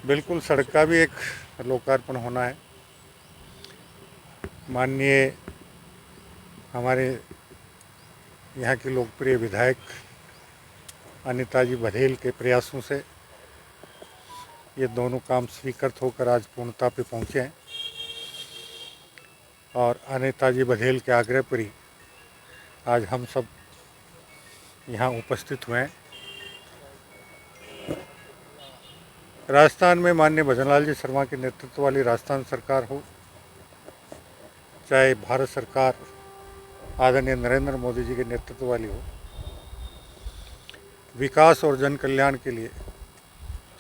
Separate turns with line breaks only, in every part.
बिल्कुल, सड़क का भी एक लोकार्पण होना है। माननीय हमारे यहाँ की लोकप्रिय विधायक अनिता जी बघेल के प्रयासों से ये दोनों काम स्वीकृत होकर आज पूर्णता पे पहुँचे हैं और अनिता जी बघेल के आग्रह पर ही आज हम सब यहाँ उपस्थित हुए हैं। राजस्थान में माननीय भजनलाल जी शर्मा के नेतृत्व वाली राजस्थान सरकार हो, चाहे भारत सरकार आदरणीय नरेंद्र मोदी जी के नेतृत्व वाली हो, विकास और जन कल्याण के लिए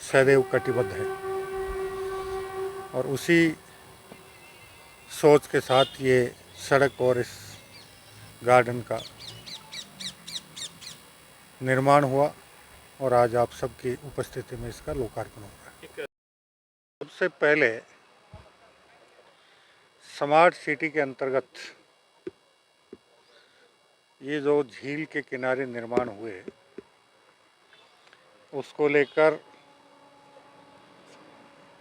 सदैव कटिबद्ध है और उसी सोच के साथ ये सड़क और इस गार्डन का निर्माण हुआ और आज आप सबकी उपस्थिति में इसका लोकार्पण हो रहा है। सबसे पहले स्मार्ट सिटी के अंतर्गत ये जो झील के किनारे निर्माण हुए उसको लेकर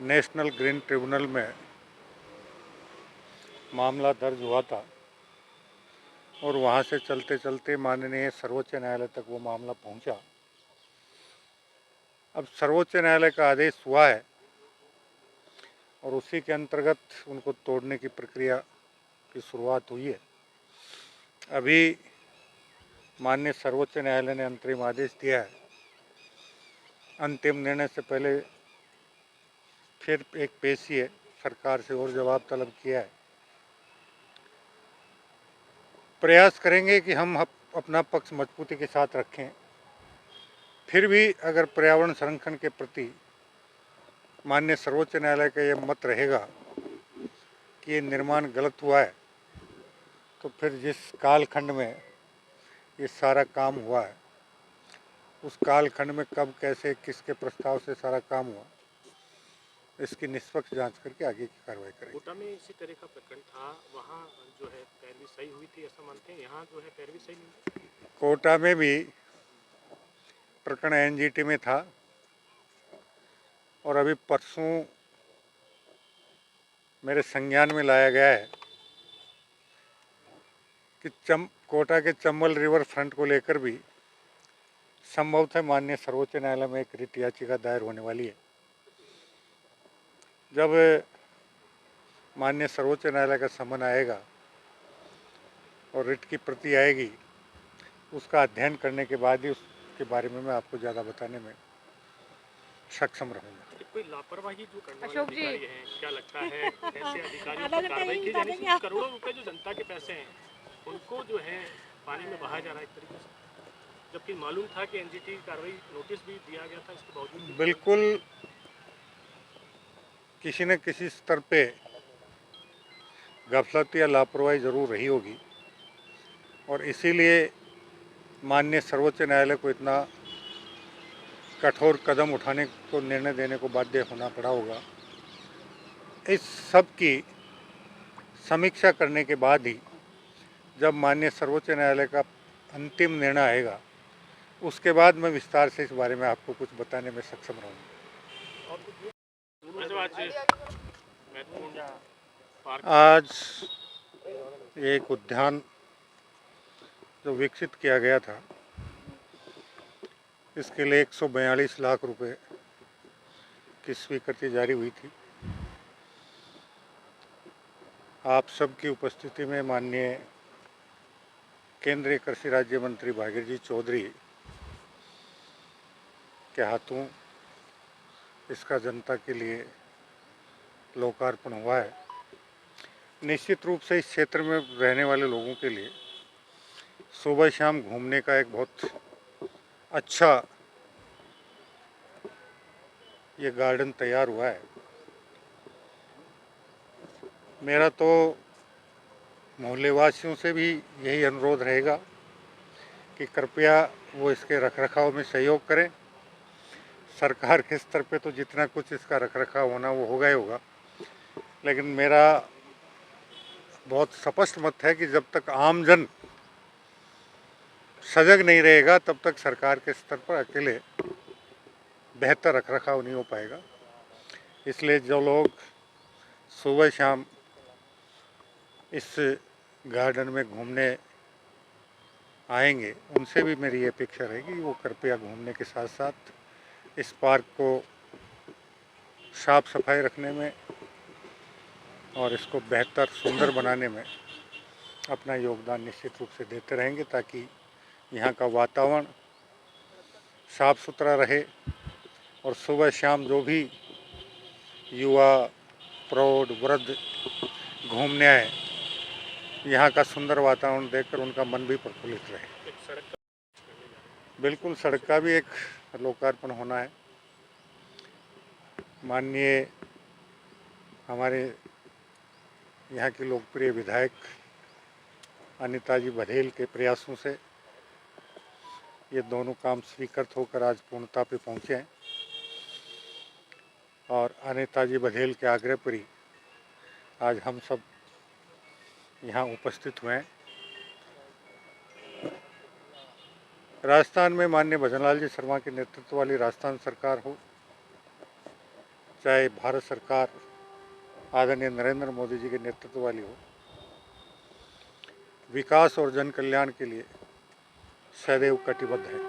नेशनल ग्रीन ट्रिब्यूनल में मामला दर्ज हुआ था और वहाँ से चलते चलते माननीय सर्वोच्च न्यायालय तक वो मामला पहुँचा। अब सर्वोच्च न्यायालय का आदेश हुआ है और उसी के अंतर्गत उनको तोड़ने की प्रक्रिया की शुरुआत हुई है। अभी माननीय सर्वोच्च न्यायालय ने अंतरिम आदेश दिया है। अंतिम निर्णय से पहले फिर एक पेशी है, सरकार से और जवाब तलब किया है। प्रयास करेंगे कि हम अपना पक्ष मजबूती के साथ रखें। फिर भी अगर पर्यावरण संरक्षण के प्रति माननीय सर्वोच्च न्यायालय का ये मत रहेगा कि ये निर्माण गलत हुआ है, तो फिर जिस कालखंड में ये सारा काम हुआ है उस कालखंड में कब कैसे किसके प्रस्ताव से सारा काम हुआ, इसकी निष्पक्ष जांच करके आगे की कार्रवाई करेंगे।
कोटा में इसी तरह का प्रकरण था, वहाँ जो है पैरवी सही हुई थी ऐसा मानते हैं, यहाँ जो है पैरवी सही नहीं?
कोटा में भी प्रकरण एनजीटी में था और अभी परसों मेरे संज्ञान में लाया गया है कि कोटा के चंबल रिवर फ्रंट को लेकर भी संभवतः माननीय सर्वोच्च न्यायालय में एक रिट याचिका दायर होने वाली है। जब माननीय सर्वोच्च न्यायालय का समन आएगा और रिट की प्रति आएगी, उसका अध्ययन करने के बाद ही उसके बारे में मैं आपको ज़्यादा बताने में सक्षम रहूँगा।
कोई लापरवाही जो करने वाले अधिकारी हैं, क्या लगता है ऐसे अधिकारियों पर कार्रवाई की जानी चाहिए? करोड़ों रुपए जो जनता के पैसे हैं उनको जो है पानी में बहाया जा रहा है एक तरीके से, जबकि मालूम था कि एनजीटी कार्रवाई नोटिस भी दिया गया था, इसके बावजूद
बिल्कुल किसी न किसी स्तर पे गफलत या लापरवाही जरूर रही होगी और इसीलिए माननीय सर्वोच्च न्यायालय को इतना कठोर कदम उठाने को निर्णय देने को बाध्य होना पड़ा होगा। इस सब की समीक्षा करने के बाद ही जब माननीय सर्वोच्च न्यायालय का अंतिम निर्णय आएगा उसके बाद मैं विस्तार से इस बारे में आपको कुछ बताने में सक्षम रहूँगा। आज एक उद्यान जो विकसित किया गया था, इसके लिए 142 लाख रुपए की स्वीकृति जारी हुई थी। आप सबकी उपस्थिति में माननीय केंद्रीय कृषि राज्य मंत्री भागीरथ जी चौधरी के हाथों इसका जनता के लिए लोकार्पण हुआ है। निश्चित रूप से इस क्षेत्र में रहने वाले लोगों के लिए सुबह शाम घूमने का एक बहुत अच्छा ये गार्डन तैयार हुआ है। मेरा तो मोहल्लेवासियों से भी यही अनुरोध रहेगा कि कृपया वो इसके रखरखाव में सहयोग करें। सरकार के स्तर पे तो जितना कुछ इसका रखरखाव होना वो होगा ही होगा, लेकिन मेरा बहुत स्पष्ट मत है कि जब तक आमजन सजग नहीं रहेगा तब तक सरकार के स्तर पर अकेले बेहतर रखरखाव नहीं हो पाएगा। इसलिए जो लोग सुबह शाम इस गार्डन में घूमने आएंगे उनसे भी मेरी अपेक्षा रहेगी वो कृपया घूमने के साथ साथ इस पार्क को साफ सफाई रखने में और इसको बेहतर सुंदर बनाने में अपना योगदान निश्चित रूप से देते रहेंगे, ताकि यहाँ का वातावरण साफ सुथरा रहे और सुबह शाम जो भी युवा, प्रौढ़, वृद्ध घूमने आए, यहाँ का सुंदर वातावरण देखकर उनका मन भी प्रफुल्लित रहे।
एक सड़क का करने जा रहे हैं।
बिल्कुल, सड़क का भी एक लोकार्पण होना है। माननीय हमारे यहाँ की लोकप्रिय विधायक अनिता जी बघेल के प्रयासों से ये दोनों काम स्वीकृत होकर आज पूर्णता पे पहुँचे हैं और अनिता जी बघेल के आग्रह पर ही आज हम सब यहाँ उपस्थित हुए हैं। राजस्थान में माननीय भजनलाल जी शर्मा के नेतृत्व वाली राजस्थान सरकार हो, चाहे भारत सरकार आदरणीय नरेंद्र मोदी जी के नेतृत्व वाली हो, विकास और जन कल्याण के लिए सदैव कटिबद्ध है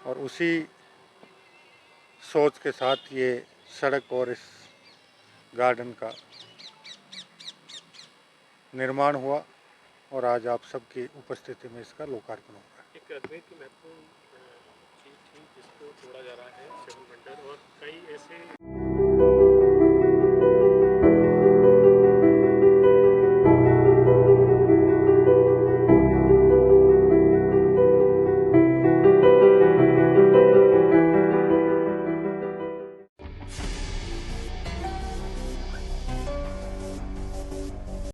और उसी सोच के साथ ये सड़क और इस गार्डन का निर्माण हुआ और आज आप सबकी उपस्थिति में इसका लोकार्पण होगा।
एक अजमेर की महत्वपूर्ण चीज थी जिसको तोड़ा जा रहा है